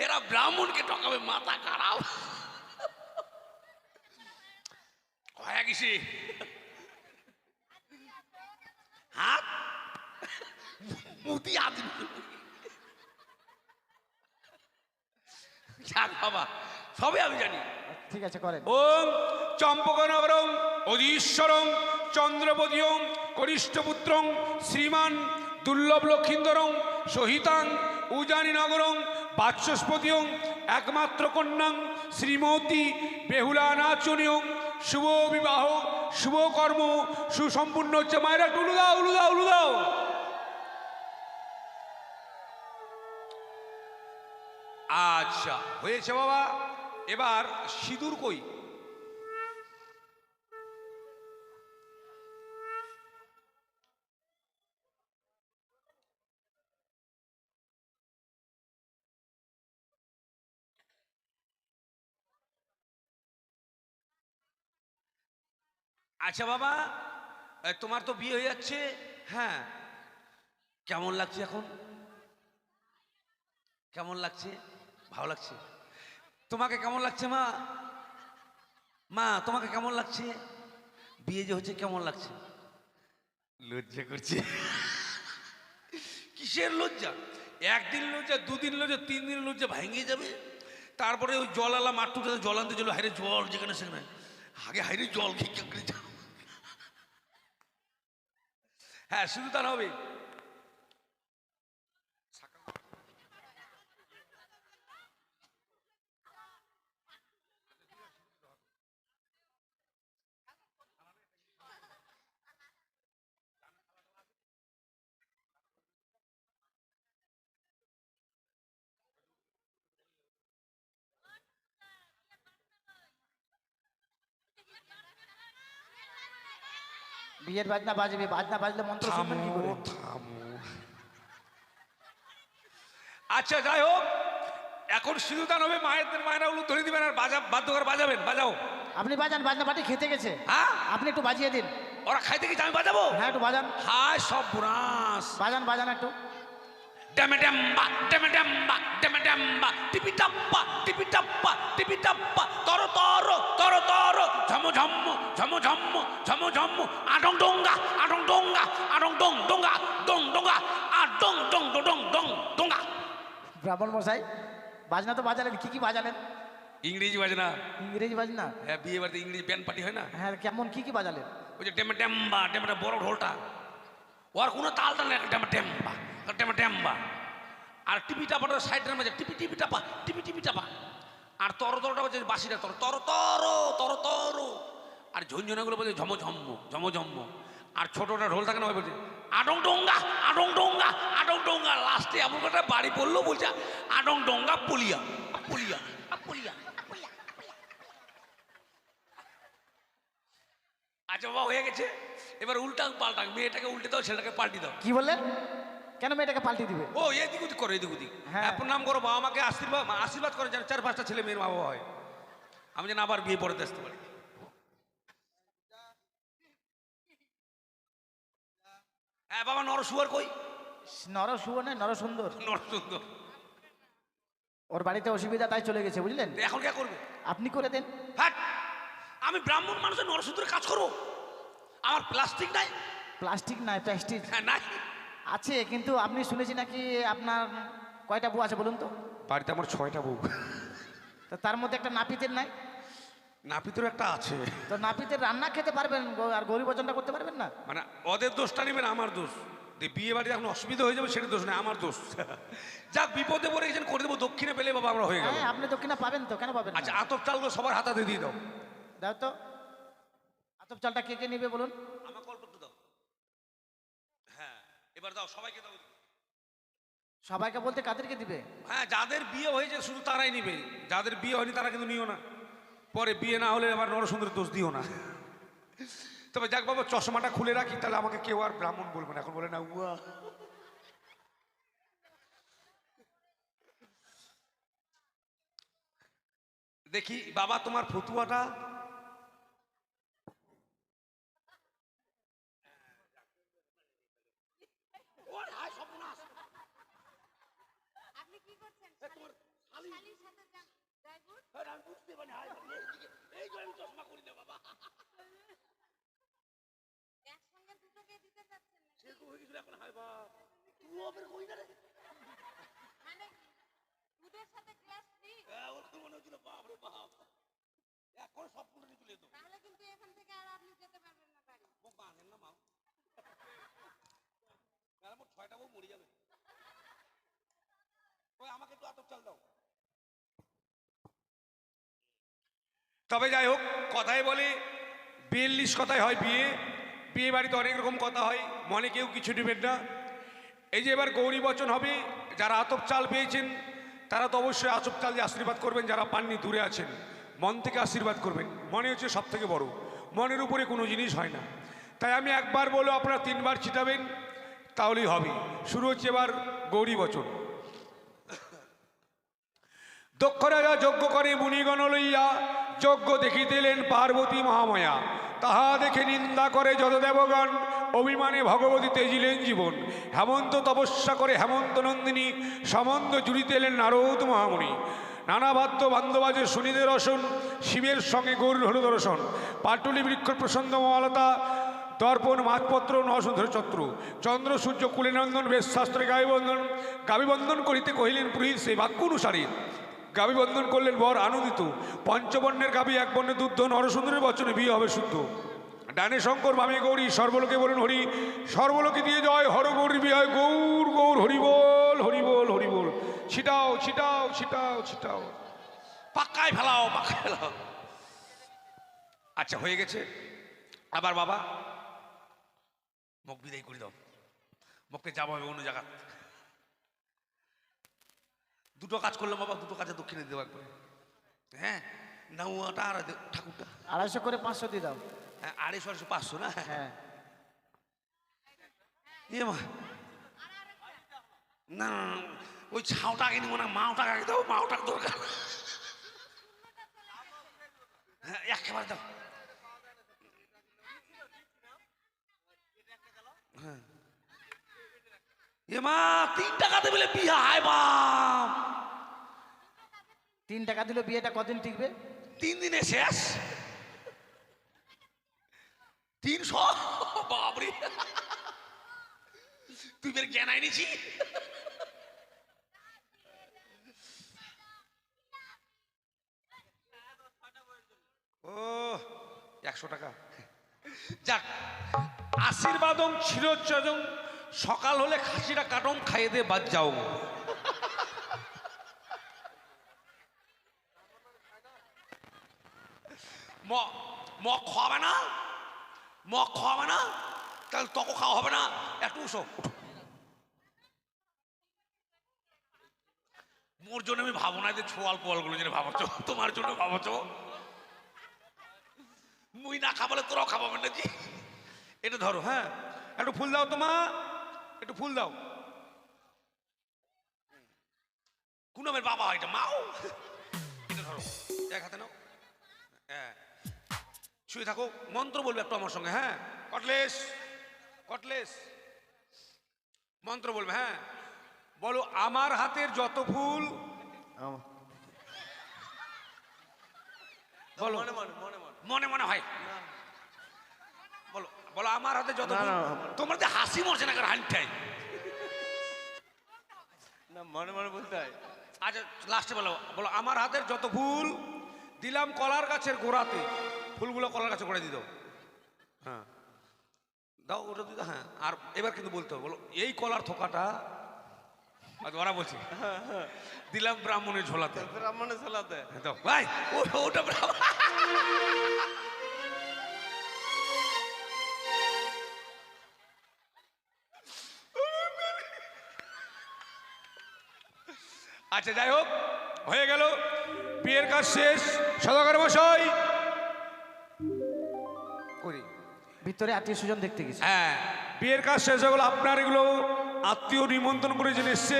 এরা ব্রাহ্মণকে ঠকাবে, মাথা খারাপ হয়ে গেছে। হাত মুদি আদিম। যাক বাবা সবে আমি জানি। ঠিক আছে, করেন। ওম চম্পকনগরং অধীশ্বরং চন্দ্রপতিয়ং কনিষ্ঠপুত্রং শ্রীমান দুর্লভ লক্ষিন্দরং সহিতাং উজানিনগরং বাচস্পতিয়ং একমাত্র কন্যাং শ্রীমতী বেহুলা নাচনীয়ং শুভ বিবাহ শুভ কর্ম সুসম্পূর্ণ হচ্ছে। মায়েরা টুলু দাও, উলু দাও, উলু দাও। আচ্ছা হয়েছে বাবা, এবার সিঁদুর কই? আচ্ছা বাবা, তোমার তো বিয়ে হয়ে যাচ্ছে, হ্যাঁ, কেমন লাগছে এখন? কেমন লাগছে? ভালো লাগছে? তোমাকে কেমন লাগছে মা? মা তোমাকে কেমন লাগছে? বিয়ে যে হচ্ছে কেমন লাগছে? লজ্জা করছে। কিসের লজ্জা? একদিন লজ্জা, দুদিন লজ্জা, 3 দিন লজ্জা ভেঙে যাবে। তারপরে ওই জলালা মাঠটুটাতে জল আনতে চলো, হাইরে জল যেখানে সেখানে, আগে হাইরে জল খেয়ে যাও। হ্যাঁ শুধু তা হবে। বিয়ের বাজনা বাজবে, বাজনা বাজলে মন্ত্র শুনবেন কি করে? আচ্ছা যাই হোক, এখন সিঁদুরদান হবে, মায়েরা উলু ধরে দিবেন আর বাদ্য করে বাজাবেন। বাজাও। আপনি বাজান, বাজনা পার্টি খেতে গেছে। হ্যাঁ আপনি একটু বাজিয়ে দিন। ওরা খাইতে গেছে, আমি বাজাবো? হ্যাঁ একটু বাজান, হায় সব বুড়াস। বাজান বাজান একটু। ডেমেডেম্বা ডেমেডেম্বা ডেমেডেম্বা টিপি টাপ্পা টিপি টাপ্পা টিপি টাপ্পা তর তর তর তর ঝম ঝম ঝম ঝম ঝম ঝম আডং ডোঙ্গা আডং ডোঙ্গা আডং ডং ডোঙ্গা ডং ডোঙ্গা আডং ডং ডং ডং ডোঙ্গা। ব্রাহ্মণ মশাই, বাজনা তো বাজালেন, কি কি বাজালেন? ইংরেজি বাজনা। ইংরেজি বাজনা? হ্যাঁ, বিয়ে বাড়িতে ইংরেজি ব্যান্ড পার্টি হয় না? হ্যাঁ, কেমন কি কি বাজালেন? ওই যে ডেমেডেম্বা ডেমেডা বড় ঢোলটা, ওর কোনো তালটা নেই, ডেমেডেম্বা ডেমেডেম্বা। আর টিপি টাপাটা সাইডের মাঝে টিপি টিপি টাপা টিপি টিপি টাপা। আর তর তরটা বলছে বাসিটা তর তর তর তর তর। আর ঝুনঝুনাগুলো বলছে ঝম ঝম ঝম ঝম। আর ছোটটা ঢোল থাকে না, ওই বলছে আডং ডোঙ্গা আডং ডোঙ্গা আডং ডোঙ্গা। লাস্টে এমন একটা বাড়ি পড়লো, বলছে আডং ডোঙ্গা পুলিয়া পুলিয়া পুলিয়া। আচ্ছা বাবা হয়ে গেছে, এবার উল্টাং পাল্টাং, মেয়েটাকে উল্টে দাও, ছেলেটাকে পাল্টি দাও। কি বললেন? কেন মেয়েটাকে পাল্টে দিবে? ও এদিক ওদিক করো, এদিক ওদিক। হ্যাঁ। হ্যাঁ প্রণাম করো, বাবা মাকে আশীর্বাদ করে যেন 4-5টা ছেলে মেয়ের মা বাবা হয়, আমি যেন আবার বিয়ে পড়াতে আসতে পারি। হ্যাঁ বাবা, নরসুয়ার কই? নর শুভ নয়, নর সুন্দর। নরসুন্দর ওর বাড়িতে অসুবিধা, তাই চলে গেছে, বুঝলেন? এখন কে করবে? আপনি করে দেন। হ্যাঁ, আমি ব্রাহ্মণ মানুষের নরসুন্দরের কাজ করবো? আমার প্লাস্টিক নাই। প্লাস্টিক নাই, প্লাস্টিক হ্যাঁ নাই আছে, কিন্তু আপনি শুনেছি নাকি আপনার কয়টা বউ আছে বলুন তো? বাড়িতে আমার 6টা বউ। তো তার মধ্যে একটা নাপিতের নাই? নাপিতের একটা আছে। তো নাপিতের রান্না খেতে পারবেন আর গরিব ভোজনটা করতে পারবেন না? মানে ওদের দোষটা নেবেন, আমার দোষ। বিয়ে বাড়ি এখন অসুবিধা হয়ে যাবে, সেটা দোষ নেই, আমার দোষ। যাক, বিপদে পড়ে গেছেন, করে দেবো, দক্ষিণে পেলে বাবা আমরা হয়ে গেল। হ্যাঁ, আপনি দক্ষিণা পাবেন তো, কেন পাবেন না? আচ্ছা, আতপ চালগুলো সবার হাতাতে দিয়ে দাও। দাও তো। আতপ চালটা কে কে নিবে বলুন? আমাকে অল্প একটু দাও। হ্যাঁ এবার দাও, সবাইকে দাও। সবাইকে বলতে কাদেরকে দিবে? হ্যাঁ, যাদের বিয়ে হয়েছে শুধু তারাই নিবে, যাদের বিয়ে হয়নি তারা কিন্তু নিও না। পরে বিয়ে না হলে আবার নরসুন্দরের দোষ দিও না। তবে যাক বাবা, চশমাটা খুলে রাখি, তাহলে আমাকে কেউ আর ব্রাহ্মণ বলবে না, এখন বলে না উয়া। দেখি বাবা তোমার ফতুয়াটা। আপনি কি করছেন? শালির সাথে ড্রাইভার একসঙ্গে দুটোকে দিতে চাচ্ছেন নাকি? মানে কি? দুধের সাথে গ্লাস ফ্রি? তাহলে কিন্তু এখান থেকে আর আপনি যেতে পারবেন না বাড়ি। 6টা বউ মরে যাবে। আমাকে একটু আতপ চাল দাও। তবে যাই হোক, কথায় বলে বিয়ের লিস্ট কথায় হয় বিয়ে, বিয়ে বাড়িতে অনেক রকম কথা হয়, মনে কেউ কিছু নেবেন না। এই যে এবার গৌরী বচন হবে, যারা আতপ চাল পেয়েছেন তারা তো অবশ্যই আতপ চাল দিয়ে আশীর্বাদ করবেন, যারা পাননি দূরে আছেন মন থেকে আশীর্বাদ করবেন। মনে হচ্ছে সব থেকে বড়, মনের উপরে কোনো জিনিস হয় না। তাই আমি একবার বলো, আপনারা 3 বার ছিটাবেন, তাহলেই হবে। শুরু হচ্ছে এবার গৌরী বচন। দক্ষ রাজা যজ্ঞ করে মুনিগণ লইয়া, যজ্ঞ দেখিতেলেন পার্বতী মহামায়া। তাহা দেখে নিন্দা করে যত দেবগণ, অভিমানে ভগবতী তেজিলেন জীবন। হেমন্ত তপস্যা করে হেমন্ত নন্দিনী, সম্বন্ধ জুড়িতেলেন নারদ মহামুনি। নানা বাদ্য বান্ধবাজে শুনিতে রসন, শিবের সঙ্গে গৌর হল দর্শন। পাটুলি বৃক্ষ প্রসন্ন মহালতা, দর্পণ মাছপত্র নরসুন্ধর ছত্র। চন্দ্র সূর্য কুলেনন্দন, বেশ শাস্ত্রে গাবিবন্ধন। গাবিবন্ধন করিতে কহিলেন পুরোহিত সেই বাক্য অনুসারে। গাভী বন্ধন করলেন বর আনন্দিত। পঞ্চবর্ণের গাভী এক বর্ণের দুধ, নরসুন্দরের বচনে বিয়ে হবে শুদ্ধ। ডানে শঙ্কর বামে গৌরী, সর্বলোকে বলেন হরি। সর্বলোকে দিয়ে জয়, হর গৌরী বিয়ে হয় গৌর গৌর, হরি বল হরি বল হরি বল। ছিটাও ছিটাও ছিটাও ছিটাও, পাক্কায় ফেলাও, পাক্কায় ফেলাও। আচ্ছা হয়ে গেছে। আবার বাবা মুখ বিদায় করে দাও, মুখকে যাবো হবে অন্য জায়গা। দুটো কাজ করলাম বাবা, দুটো কাজে দক্ষিণে দেবো একবার। হ্যাঁ, নাউয়াটা আর ঠাকুরটা 250 করে 500 দিয়ে দাও। হ্যাঁ, 250 500 না? হ্যাঁ, ইয়ে মা, না না না, ওই ছাওটা আগে নিবো না, মাওটা আগে দাও, মাওটার দরকার। হ্যাঁ, একেবারে দাও। হ্যাঁ, এ মা 3 টাকাতে বলে বিয়া হায় বাপ। 3 টাকা দিলে বিয়েটা কদিন টিকবে? 3 দিনে শেষ। 300 বাবরে, তুই বের জ্ঞান আইনিছি। ও 100 টাকা। যাক, আশীর্বাদম চিরচরণ। সকাল হলে খাসিটা কাটম, খাইয়ে দে বাদ যাও। মগ খাওয়াবে না, মগ খাওয়াবে না, তাহলে তক খাওয়া হবে না। একটু উঠো, মোর জন্য আমি ভাবো না যে ছোয়াল পোয়ালগুলো যেন ভাবছ, তোমার জন্য ভাবছ। মুই না খাবলে তোরাও খাবাবেন নাকি? এটা ধরো, হ্যাঁ একটু ফুল দাও তোমা, একটু ফুল দাও। কুনামের বাবা এটা মাও। এটা ধরো, এক হাতে নাও। হ্যাঁ, শুয়ে থাকো, মন্ত্র বলবে একটু আমার সঙ্গে। হ্যাঁ, কটলেস কটলেস মন্ত্র বলবে। হ্যাঁ বলো, আমার হাতের যত ফুল। বলো মনে মনে হয়। বলো বলো, আমার হাতে যত ফুল। তোমার যে হাসি মরছে না কার হানটাই না, মনে মনে বলতে হয়। আচ্ছা লাস্টে বলো, বলো আমার হাতের যত ফুল দিলাম কলার গাছের গোড়াতে। ফুলগুলো কলার গাছে গোড়ায় দিয়ে দাও। হ্যাঁ দাও, ওটা দিয়ে দাও। হ্যাঁ, আর এবার কিন্তু বলতে হবে, বলো এই কলার থোকাটা, ওরা বলছি, দিলাম ব্রাহ্মণের ঝোলাতে। ব্রাহ্মণে চলাতে দাও ভাই, ওটা ব্রাহ্মণ। আচ্ছা যাই হোক, হয়ে গেল, বিয়ের কাজ শেষ। সদাগর মশাই করি। ভিতরে আত্মীয় স্বজন দেখতে গেছি। হ্যাঁ, বিয়ের কাজ শেষ হয়ে গেল। আপনার এগুলো আত্মীয় নিমন্ত্রণ করে জেনে এসছে,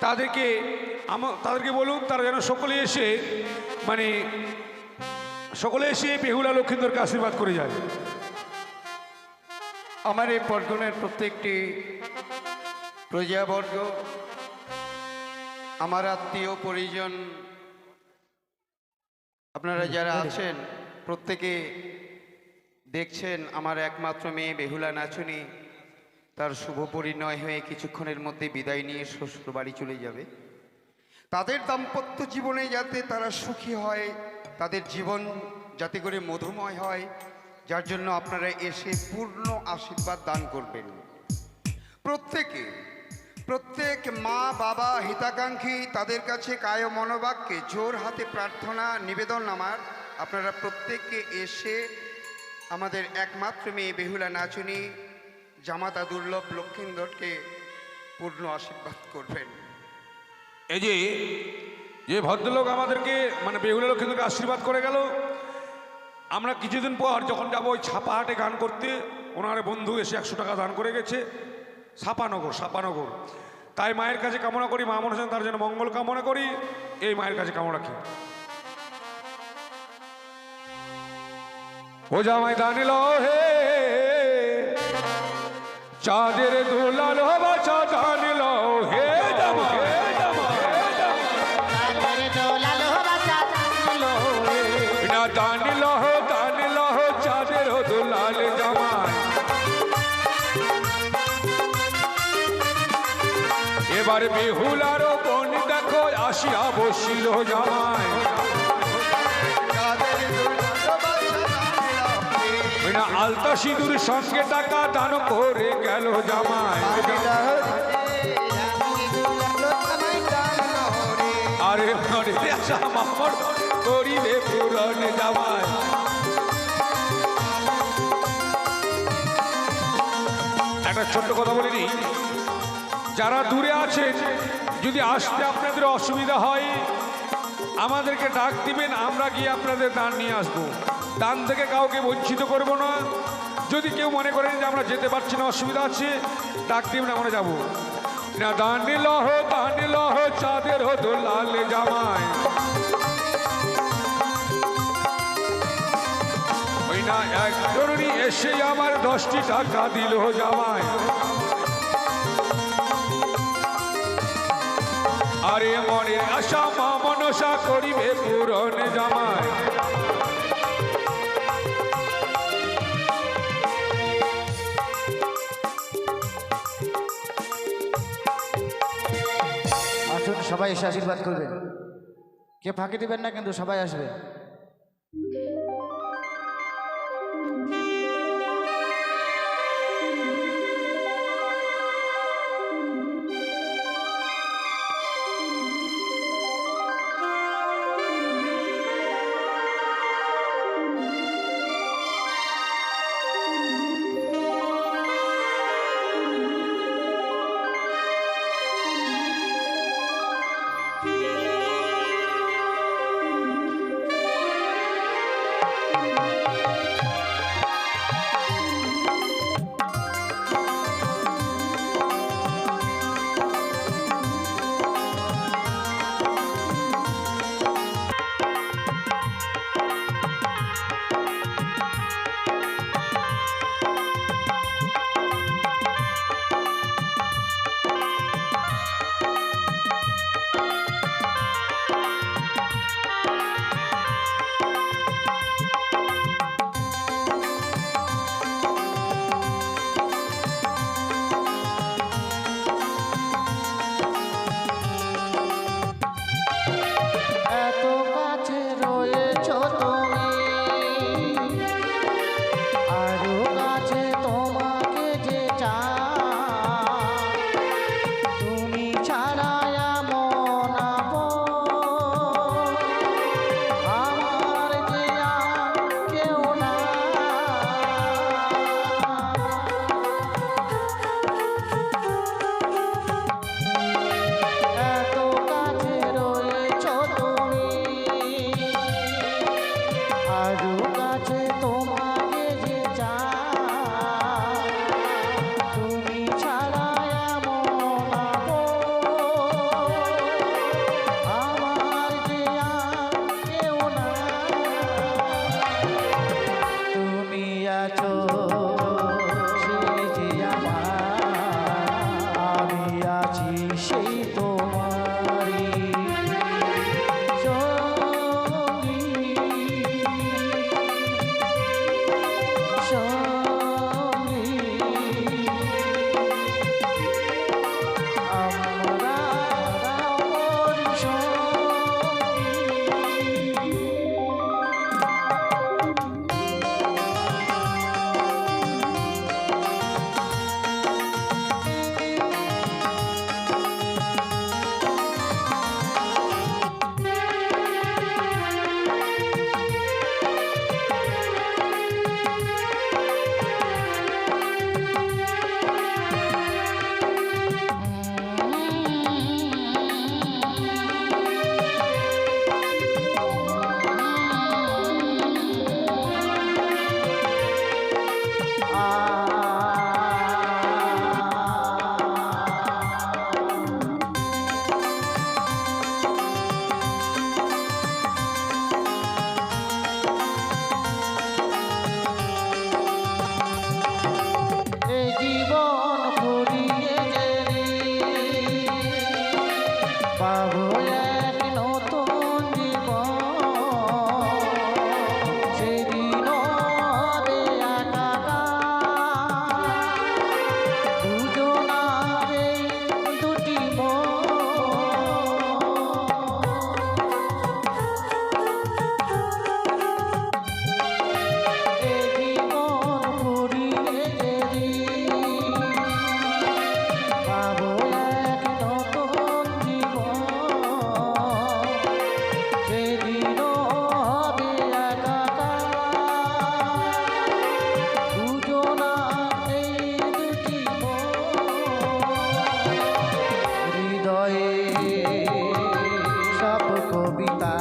তাদেরকে বলুন তারা যেন সকলে এসে, মানে সকলে এসে বেহুলা লক্ষ্মীন্দরকে আশীর্বাদ করে যায়। আমার এই পর্যনের প্রত্যেকটি প্রজাবর্গ, আমার আত্মীয় পরিজন, আপনারা যারা আছেন প্রত্যেকে দেখছেন আমার একমাত্র মেয়ে বেহুলা নাচুনি তার শুভ পরিণয় হয়ে কিছুক্ষণের মধ্যে বিদায় নিয়ে শ্বশুর বাড়ি চলে যাবে। তাদের দাম্পত্য জীবনে যাতে তারা সুখী হয়, তাদের জীবন যাতে করে মধুময় হয়, যার জন্য আপনারা এসে পূর্ণ আশীর্বাদ দান করবেন। প্রত্যেক মা বাবা হিতাকাঙ্ক্ষী তাদের কাছে কায় মনোবাক্যে জোর হাতে প্রার্থনা নিবেদন আমার, আপনারা প্রত্যেককে এসে আমাদের একমাত্র মেয়ে বেহুলা নাচুনি জামাতা দুর্লভ লক্ষিন্দরকে পূর্ণ আশীর্বাদ করবেন। এই যে ভদ্রলোক আমাদেরকে মানে বেহুলা লক্ষ্মীদেরকে আশীর্বাদ করে গেল, আমরা কিছুদিন পর যখন যাবো ওই ছাপাহাটে গান করতে, ওনার বন্ধু এসে 100 টাকা দান করে গেছে, সাপানগর। তাই মায়ের কাছে কামনা করি, মা মনসা তার জন্য মঙ্গল কামনা করি, এই মায়ের কাছে কামনা রাখি। ও জামাই দানিল হে চাঁদের দুলাল বাছা দানিল হে জামাই দানিল চাঁদের দুলাল জামাই। এবার বেহুলারও বোন দেখো আসিয়া বসিল জামাই। আলতা সিঁদুর সঙ্গে টাকা দান করে গেল জামাই। আরে মনে আশা মামর করিবে পূরণ জামাই। একটা ছোট্ট কথা বলিনি, যারা দূরে আছেন যদি আসতে আপনাদের অসুবিধা হয় আমাদেরকে ডাক দিবেন, আমরা গিয়ে আপনাদের দান নিয়ে আসবো। দান থেকে কাউকে বঞ্চিত করব না। যদি কেউ মনে করেন যে আমরা যেতে পারছি না, অসুবিধা আছে, ডাক দিবেন, আমরা যাবো না। দান লহ চাঁদের দুলাল জামাই। ওই না এক তরুণী এসে আমার 10টি টাকা দিল জামাই। আরে মনে আশা মা মনসা করিবে পূরণ জামাই। আসুন সবাই এসে আশীর্বাদ করবেন, কে ফাঁকি দিবেন না কিন্তু সবাই আসবে। এই জীবন ফুরিয়ে গেলে পাবো এক নতুন জীবন, সেদিন হবে একাকার দুজনার এই দুটি মন। এই জীবন ফুরিয়ে গেলে পাবো এক নতুন জীবন, সেদিন হবে একাকার দুজনার এই দুটি মন। হৃদয়ে সব কবিতা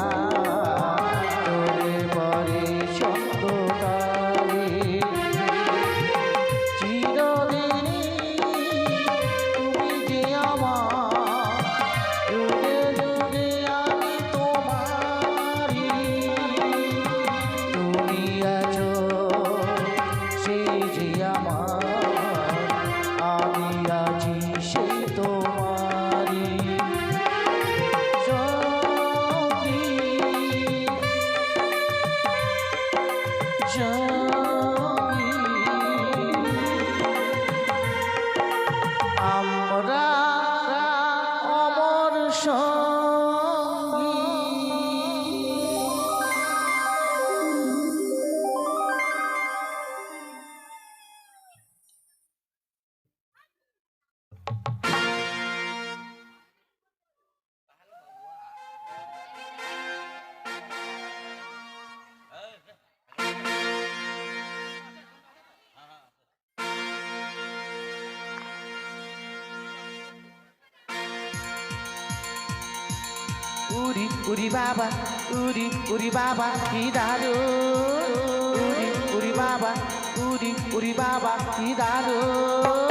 তোরে পরে ছন্দকারে, চিরদিনই তুমি যে আমার, যুগে যুগে আমি তোমারি। তুমি আছো সেই যে আমার, আমি আছি সেই তোমারি। সঙ্গী সঙ্গী আমরা অমর সঙ্গী। উরি উরি বাবা, উরি উরি বাবা কি দারুণ, উরি উরি বাবা, উরি উরি বাবা কি দারুণ।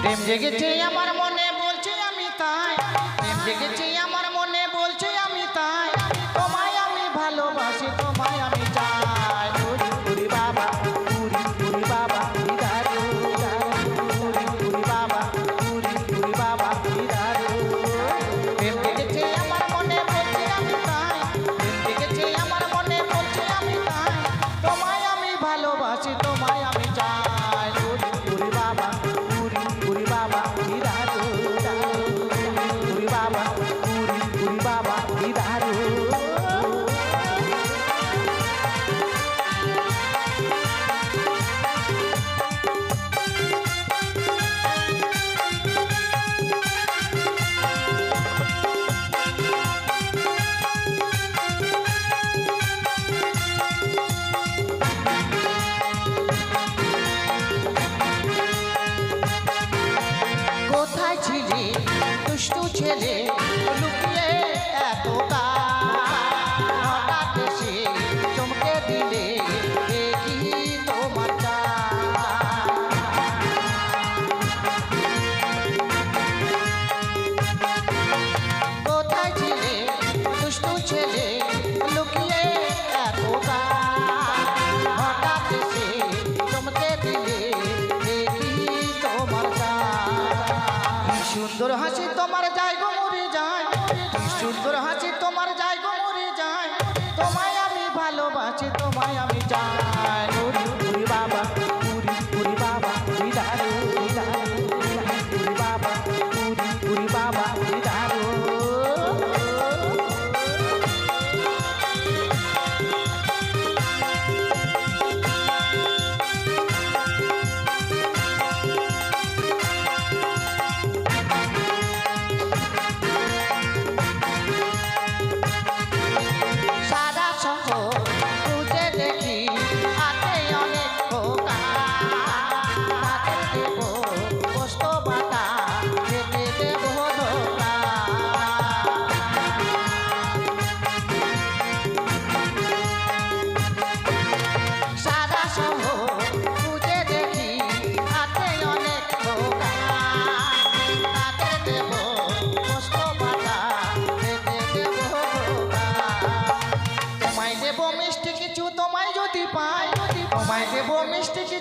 প্রেম জেগেছে আমার মনে বলছে আমি তাই, প্রেম জেগেছে আমার মনে বলছে আমি তাই, তোমায় আমি ভালোবাসি তোমায় আমি চাই। উরি উরি বাবা, উরি উরি বাবা কি দারুণ, উরি উরি বাবা, উরি উরি বাবা কি দারুণ। প্রেম জেগেছে আমার মনে বলছে আমি তাই, প্রেম জেগেছে আমার মনে বলছে আমি তাই, তোমায় আমি ভালোবাসি তোমায় আমি চাই। উরি উরি বাবা, উরি উরি বাবা কি দারুণ, উরি বাবা, উরি উরি বাবা কি দারুণ। কোথায় ছিলে দুষ্টু ছেলে লুকিয়ে এতকাল, হঠাৎ এসে চমকে দিলে এ কি তোমার চাল। কোথায় ছিলে দুষ্টু ছেলে লুকিয়ে এতকাল, হঠাৎ এসে চমকে দিলে এ কি তোমার চাল। কি সুন্দর হাসি তোমার যায় গো মরে যায়, কি সুন্দর হাসি তোমার যায় গো মরে যায়, তোমায় আমি ভালোবাসি তোমায় আমি চাই। উরি উরি বাবা, উরি উরি বাবা কি দারুণ, উরি বাবা, উরি উরি বাবা কি দারুণ।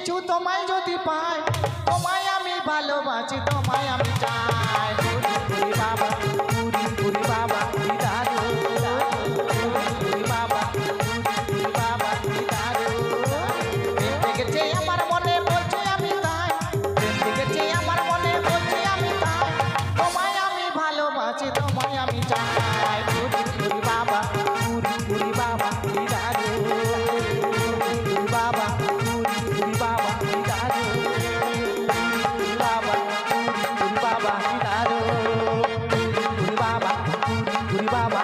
কিছু তোমায় যদি পাই তোমায় আমি ভালোবাসি তোমায় আমি চাই পুরি বাবা পুরি বাবা দিদারু পুরি বাবা পুরি বাবা দিদারু প্রেম জেগেছে আমার মনে বলছি আমি তাই প্রেম জেগেছে আমার মনে বলছি আমি তাই তোমায় আমি ভালোবাসি তোমায় আমি চাই পুরি বাবা পুরি বাবা দিদারু পুরি বাবা পুরি বাবা দিদারু পুরি বাবা পুরি বাবা দিদারু পুরি বাবা পুরি বাবা